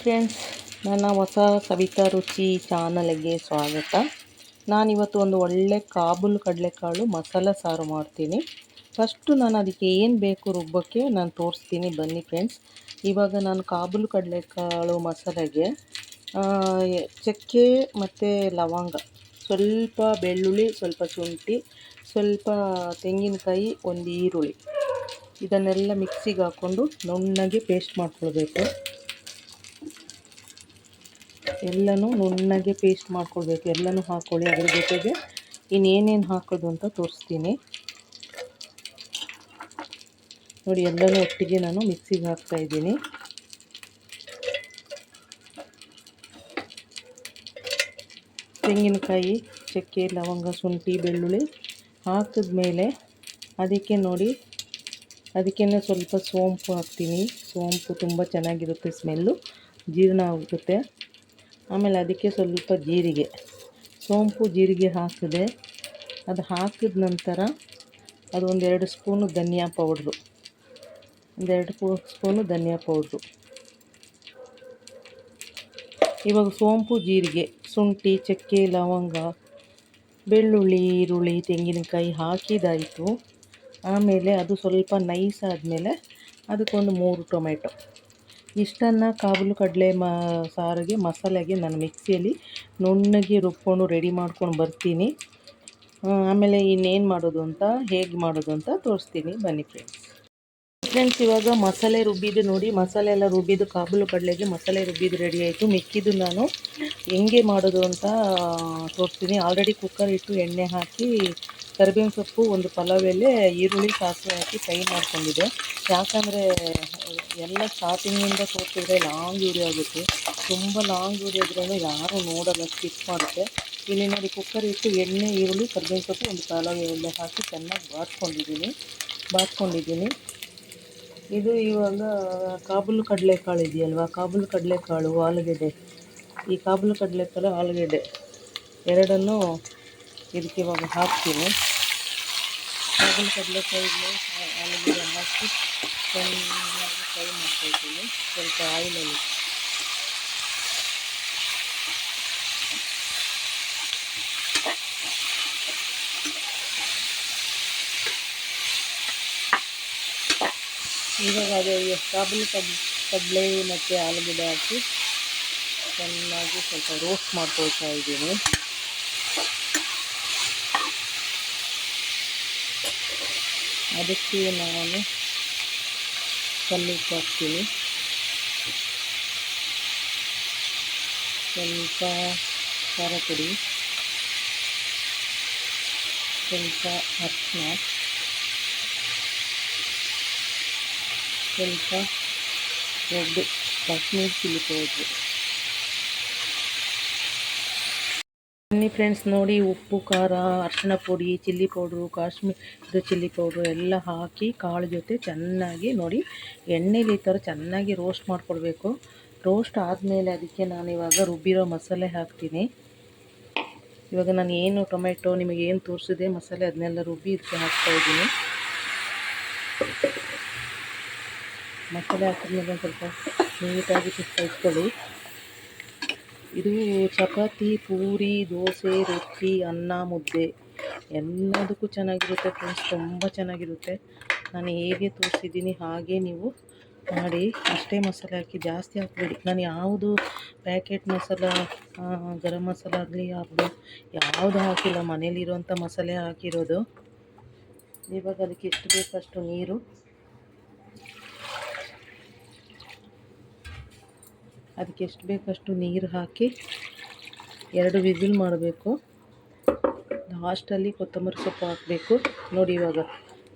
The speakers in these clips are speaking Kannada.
ಫ್ರೆಂಡ್ಸ್, ನನ್ನ ಹೊಸ ಸವಿತಾ ರುಚಿ ಚಾನಲ್ಗೆ ಸ್ವಾಗತ. ನಾನಿವತ್ತು ಒಂದು ಒಳ್ಳೆ ಕಾಬೂಲ್ ಕಡಲೆಕಾಳು ಮಸಾಲ ಸಾರು ಮಾಡ್ತೀನಿ. ಫಸ್ಟು ನಾನು ಅದಕ್ಕೆ ಏನು ಬೇಕು ರುಬ್ಬಕ್ಕೆ ನಾನು ತೋರಿಸ್ತೀನಿ, ಬನ್ನಿ ಫ್ರೆಂಡ್ಸ್. ಇವಾಗ ನಾನು ಕಾಬೂಲ್ ಕಡಲೆಕಾಳು ಮಸಾಲೆಗೆ ಚಕ್ಕೆ ಮತ್ತು ಲವಂಗ, ಸ್ವಲ್ಪ ಬೆಳ್ಳುಳ್ಳಿ, ಸ್ವಲ್ಪ ಶುಂಠಿ, ಸ್ವಲ್ಪ ತೆಂಗಿನಕಾಯಿ, ಒಂದು ಈರುಳ್ಳಿ, ಇದನ್ನೆಲ್ಲ ಮಿಕ್ಸಿಗೆ ಹಾಕ್ಕೊಂಡು ನುಣ್ಣಗೆ ಪೇಸ್ಟ್ ಮಾಡ್ಕೊಳ್ಬೇಕು. ಎಲ್ಲನೂ ನುಣ್ಣಗೆ ಪೇಸ್ಟ್ ಮಾಡ್ಕೊಳ್ಬೇಕು. ಎಲ್ಲನೂ ಹಾಕ್ಕೊಳ್ಳಿ. ಅದ್ರ ಜೊತೆಗೆ ಇನ್ನೇನೇನು ಹಾಕೋದು ಅಂತ ತೋರಿಸ್ತೀನಿ ನೋಡಿ. ಎಲ್ಲನೂ ಒಟ್ಟಿಗೆ ನಾನು ಮಿಕ್ಸಿಗೆ ಹಾಕ್ತಾಯಿದ್ದೀನಿ. ತೆಂಗಿನಕಾಯಿ, ಚಕ್ಕೆ, ಲವಂಗ, ಶುಂಠಿ, ಬೆಳ್ಳುಳ್ಳಿ ಹಾಕಿದ್ಮೇಲೆ ಅದಕ್ಕೆ ನೋಡಿ, ಅದಕ್ಕೇ ಸ್ವಲ್ಪ ಸೋಂಪು ಹಾಕ್ತೀನಿ. ಸೋಂಪು ತುಂಬ ಚೆನ್ನಾಗಿರುತ್ತೆ, ಸ್ಮೆಲ್ಲು ಜೀರ್ಣ ಆಗುತ್ತೆ. ಆಮೇಲೆ ಅದಕ್ಕೆ ಸ್ವಲ್ಪ ಜೀರಿಗೆ, ಸೋಂಪು ಜೀರಿಗೆ ಹಾಕಿದೆ. ಅದು ಹಾಕಿದ ನಂತರ ಅದು ಒಂದೆರಡು ಸ್ಪೂನು ಧನಿಯಾ ಪೌಡ್ರು, ಸ್ಪೂನು ಧನಿಯಾ ಪೌಡ್ರು. ಇವಾಗ ಸೋಂಪು, ಜೀರಿಗೆ, ಶುಂಠಿ, ಚಕ್ಕೆ, ಲವಂಗ, ಬೆಳ್ಳುಳ್ಳಿ, ಈರುಳ್ಳಿ, ತೆಂಗಿನಕಾಯಿ ಹಾಕಿದಾಯಿತು. ಆಮೇಲೆ ಅದು ಸ್ವಲ್ಪ ನೈಸ್ ಆದಮೇಲೆ ಅದಕ್ಕೊಂದು 3 ಟೊಮೆಟೊ. ಇಷ್ಟನ್ನು ಕಾಬೂಲ್ ಕಡಲೆ ಸಾರಿಗೆ ಮಸಾಲೆಗೆ ನಾನು ಮಿಕ್ಸಿಯಲ್ಲಿ ನುಣ್ಣಗೆ ರುಬ್ಕೊಂಡು ರೆಡಿ ಮಾಡ್ಕೊಂಡು ಬರ್ತೀನಿ. ಆಮೇಲೆ ಇನ್ನೇನು ಮಾಡೋದು ಅಂತ, ಹೇಗೆ ಮಾಡೋದು ಅಂತ ತೋರಿಸ್ತೀನಿ, ಬನ್ನಿ ಫ್ರೆಂಡ್ಸ್. ಇವಾಗ ಮಸಾಲೆ ರುಬ್ಬಿದ್ದು ನೋಡಿ, ಮಸಾಲೆ ಎಲ್ಲ ರುಬ್ಬಿದ್ದು, ಕಾಬೂಲ್ ಕಡಲೆಗೆ ಮಸಾಲೆ ರುಬ್ಬಿದ್ದು ರೆಡಿ ಆಯಿತು. ಮಿಕ್ಕಿದ್ದು ನಾನು ಹೆಂಗೆ ಮಾಡೋದು ಅಂತ ತೋರಿಸ್ತೀನಿ. ಆಲ್ರೆಡಿ ಕುಕ್ಕರ್ ಇಟ್ಟು ಎಣ್ಣೆ ಹಾಕಿ ಕರಿಬೇವಿನ ಸೊಪ್ಪು, ಒಂದು ಪಲಾವ್ ಎಲೆ, ಈರುಳ್ಳಿ, ಸಾಸಿವೆ ಹಾಕಿ ಫ್ರೈ ಮಾಡ್ಕೊಂಡಿದ್ದೆ. ಯಾಕಂದರೆ ಎಲ್ಲ ಸ್ಟಾರ್ಟಿಂಗಿಂದ ತೋರಿಸಿದ್ರೆ ಲಾಂಗ್ ವೀಡಿಯೋ ಆಗುತ್ತೆ. ತುಂಬ ಲಾಂಗ್ ವೀಡಿಯೋ ಇದ್ರೂ ಯಾರೂ ನೋಡೋಲ್ಲ, ಸ್ಕಿಪ್ ಮಾಡುತ್ತೆ. ಇಲ್ಲಿ ನೋಡಿ, ಕುಕ್ಕರ್ ಇಟ್ಟು ಎಣ್ಣೆ, ಈರುಳ್ಳಿ, ಕರಿಬೇವಿನ ಸೊಪ್ಪು, ಒಂದು ಪಲಾವ್ ಎಲೆ ಹಾಕಿ ಚೆನ್ನಾಗಿ ಬಾಚ್ಕೊಂಡಿದ್ದೀನಿ. ಇದು ಇವಾಗ ಕಾಬೂಲ್ ಕಡಲೆಕಾಳು ಇದೆಯಲ್ವ, ಕಾಬೂಲ್ ಕಡಲೆಕಾಳು, ಆಲೂಗೆಡ್ಡೆ, ಈ ಕಾಬೂಲ್ ಕಡಲೆಕಾಳು, ಆಲೂಗೆಡ್ಡೆ ಎರಡನ್ನೂ ಇದಕ್ಕೆ ಇವಾಗ ಹಾಕ್ತೀನಿ. ಕಾಬೂಲ್ ಕಡಲೆಕಾಯಿ, ಆಲೂಗೆಡ್ಡೆ ಹಾಕಿ ಚೆನ್ನಾಗಿ ಫ್ರೈ ಮಾಡ್ಕೊಳ್ತೀನಿ ಸ್ವಲ್ಪ ಆಯಿಲಲ್ಲಿ. ಇವಾಗ ಅದು ಕಾಬೂಲ್ ಕಡಲೆ ಮತ್ತು ಆಲೂಗೆಡ್ಡೆ ಹಾಕಿ ಚೆನ್ನಾಗಿ ಸ್ವಲ್ಪ ರೋಸ್ಟ್ ಮಾಡ್ಕೊಳ್ತಾ ಇದ್ದೀನಿ. ಅದಕ್ಕೆ ನಾನು ಕಲ್ಲುಪ್ಪು ಹಾಕ್ತೀನಿ, ಸ್ವಲ್ಪ ಖಾರ ಪುಡಿ, ಸ್ವಲ್ಪ ಅರಿಶಿನ, ಸ್ವಲ್ಪ ರೆಡ್ ಕಾಶ್ಮೀರ್ ಚಿಲ್ಲಿ ಪೌಡ್ರು. ಬನ್ನಿ ಫ್ರೆಂಡ್ಸ್, ನೋಡಿ, ಉಪ್ಪು, ಖಾರ, ಅರಿಶಿನ ಪುಡಿ, chilli powder, Kashmiri chilli powder ಎಲ್ಲ ಹಾಕಿ ಕಾಳು ಜೊತೆ ಚೆನ್ನಾಗಿ ನೋಡಿ ಎಣ್ಣೆಲಿ ಈ ಥರ ಚೆನ್ನಾಗಿ ರೋಸ್ಟ್ ಮಾಡ್ಕೊಳ್ಬೇಕು. ರೋಸ್ಟ್ ಆದಮೇಲೆ ಅದಕ್ಕೆ ನಾನು ಇವಾಗ ರುಬ್ಬಿರೋ ಮಸಾಲೆ ಹಾಕ್ತೀನಿ. ಇವಾಗ ನಾನು ಏನು ಟೊಮೆಟೊ ನಿಮಗೆ ಏನು ತೋರಿಸಿದೆ ಮಸಾಲೆ, ಅದನ್ನೆಲ್ಲ ರುಬ್ಬಿ ಇದಕ್ಕೆ ಹಾಕ್ತಾಯಿದ್ದೀನಿ. ಮಸಾಲೆ ಹಾಕಿದ್ಮೇಲೆ ಸ್ವಲ್ಪ ನೀಟಾಗಿ ಇಟ್ಕೊಳ್ಳಿ. ಇದು ಚಪಾತಿ, ಪೂರಿ, ದೋಸೆ, ರೊಟ್ಟಿ, ಅನ್ನ, ಮುದ್ದೆ ಎಲ್ಲದಕ್ಕೂ ಚೆನ್ನಾಗಿರುತ್ತೆ ಫ್ರೆಂಡ್ಸ್, ತುಂಬ ಚೆನ್ನಾಗಿರುತ್ತೆ. ನಾನು ಹೇಗೆ ತೋರಿಸಿದ್ದೀನಿ ಹಾಗೆ ನೀವು ಮಾಡಿ. ಅಷ್ಟೇ ಮಸಾಲೆ ಹಾಕಿ, ಜಾಸ್ತಿ ಹಾಕಬೇಡಿ. ನಾನು ಯಾವುದು ಪ್ಯಾಕೆಟ್ ಮಸಾಲ, ಗರಂ ಮಸಾಲ ಆಗಲಿ ಯಾವುದು ಹಾಕಿಲ್ಲ, ಮನೇಲಿರೋಂಥ ಮಸಾಲೆ ಹಾಕಿರೋದು. ಇವಾಗ ಅದಕ್ಕೆ ಎಷ್ಟು ಬೇಕಷ್ಟು ನೀರು, ಅದಕ್ಕೆ ಎಷ್ಟು ಬೇಕಷ್ಟು ನೀರು ಹಾಕಿ 2 ವಿಸಿಲ್ ಮಾಡಬೇಕು. ಲಾಸ್ಟಲ್ಲಿ ಕೊತ್ತಂಬರಿ ಸೊಪ್ಪು ಹಾಕಬೇಕು. ನೋಡಿ, ಇವಾಗ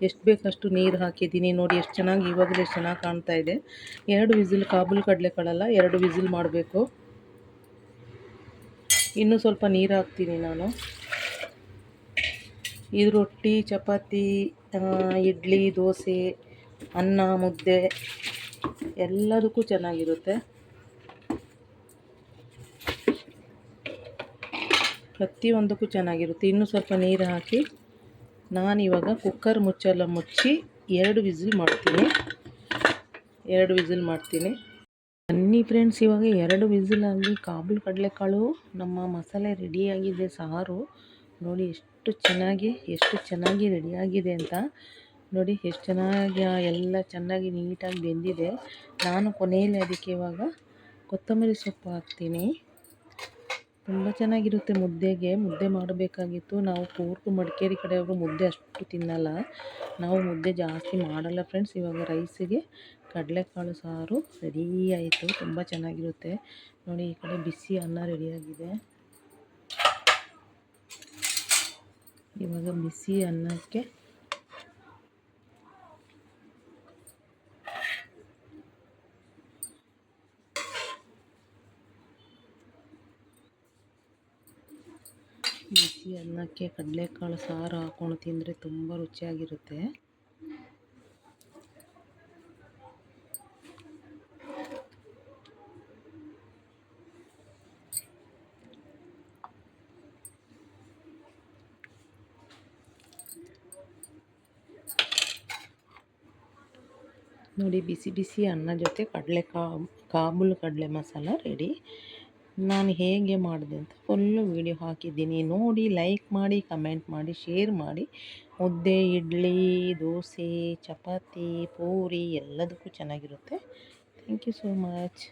ಎಷ್ಟು ಬೇಕಷ್ಟು ನೀರು ಹಾಕಿದ್ದೀನಿ. ನೋಡಿ ಎಷ್ಟು ಚೆನ್ನಾಗಿ, ಇವಾಗಲೇ ಎಷ್ಟು ಚೆನ್ನಾಗಿ ಕಾಣ್ತಾ ಇದೆ. 2 ವಿಸಿಲ್, ಕಾಬೂಲ್ ಕಡಲೆಕಾಳಲ್ಲ, 2 ವಿಸಿಲ್ ಮಾಡಬೇಕು. ಇನ್ನೂ ಸ್ವಲ್ಪ ನೀರು ಹಾಕ್ತೀನಿ ನಾನು. ಇದು ರೊಟ್ಟಿ, ಚಪಾತಿ, ಇಡ್ಲಿ, ದೋಸೆ, ಅನ್ನ, ಮುದ್ದೆ ಎಲ್ಲದಕ್ಕೂ ಚೆನ್ನಾಗಿರುತ್ತೆ. ಪ್ರತಿಯೊಂದಕ್ಕೂ ಚೆನ್ನಾಗಿರುತ್ತೆ. ಇನ್ನೂ ಸ್ವಲ್ಪ ನೀರು ಹಾಕಿ ನಾನಿವಾಗ ಕುಕ್ಕರ್ ಮುಚ್ಚಳ ಮುಚ್ಚಿ 2 ವಿಸಿಲ್ ಮಾಡ್ತೀನಿ. 2 ವಿಸಿಲ್ ಮಾಡ್ತೀನಿ. ಬನ್ನಿ ಫ್ರೆಂಡ್ಸ್, ಇವಾಗ 2 ವಿಸಿಲಲ್ಲಿ ಕಾಬೂಲ್ ಕಡಲೆಕಾಳು ನಮ್ಮ ಮಸಾಲೆ ರೆಡಿಯಾಗಿದೆ. ಸಾರು ನೋಡಿ ಎಷ್ಟು ಚೆನ್ನಾಗಿ ರೆಡಿಯಾಗಿದೆ ಅಂತ. ನೋಡಿ ಎಷ್ಟು ಚೆನ್ನಾಗಿ ಎಲ್ಲ ಚೆನ್ನಾಗಿ ನೀಟಾಗಿ ಬೆಂದಿದೆ. ನಾನು ಕೊನೆಯಲ್ಲಿ ಅದಕ್ಕೆ ಇವಾಗ ಕೊತ್ತಂಬರಿ ಸೊಪ್ಪು ಹಾಕ್ತೀನಿ. ತುಂಬ ಚೆನ್ನಾಗಿರುತ್ತೆ. ಮುದ್ದೆ ಮಾಡಬೇಕಾಗಿತ್ತು. ನಾವು ಕೂರ್ಗು ಮಡಿಕೇರಿ ಕಡೆಯವರು ಮುದ್ದೆ ಅಷ್ಟು ತಿನ್ನಲ್ಲ. ನಾವು ಮುದ್ದೆ ಜಾಸ್ತಿ ಮಾಡಲ್ಲ ಫ್ರೆಂಡ್ಸ್. ಇವಾಗ ರೈಸಿಗೆ ಕಡಲೆಕಾಳು ಸಾರು ರೆಡಿ ಆಯಿತು. ತುಂಬ ಚೆನ್ನಾಗಿರುತ್ತೆ. ನೋಡಿ, ಈ ಕಡೆ ಬಿಸಿ ಅನ್ನ ರೆಡಿಯಾಗಿದೆ. ಇವಾಗ ಬಿಸಿ ಅನ್ನಕ್ಕೆ ಕಡಲೆಕಾಳು ಸಾರು ಹಾಕೊಂಡು ತಿಂದರೆ ತುಂಬ ರುಚಿಯಾಗಿರುತ್ತೆ. ನೋಡಿ, ಬಿಸಿ ಬಿಸಿ ಅನ್ನ ಜೊತೆ ಕಾಬೂಲ್ ಕಡಲೆ ಮಸಾಲ ರೆಡಿ. ನಾನು ಹೇಗೆ ಮಾಡಿದೆ ಅಂತ ಫುಲ್ಲು ವೀಡಿಯೋ ಹಾಕಿದ್ದೀನಿ. ನೋಡಿ, ಲೈಕ್ ಮಾಡಿ, ಕಮೆಂಟ್ ಮಾಡಿ, ಶೇರ್ ಮಾಡಿ. ಮುದ್ದೆ, ಇಡ್ಲಿ, ದೋಸೆ, ಚಪಾತಿ, ಪೂರಿ ಎಲ್ಲದಕ್ಕೂ ಚೆನ್ನಾಗಿರುತ್ತೆ. Thank you so much.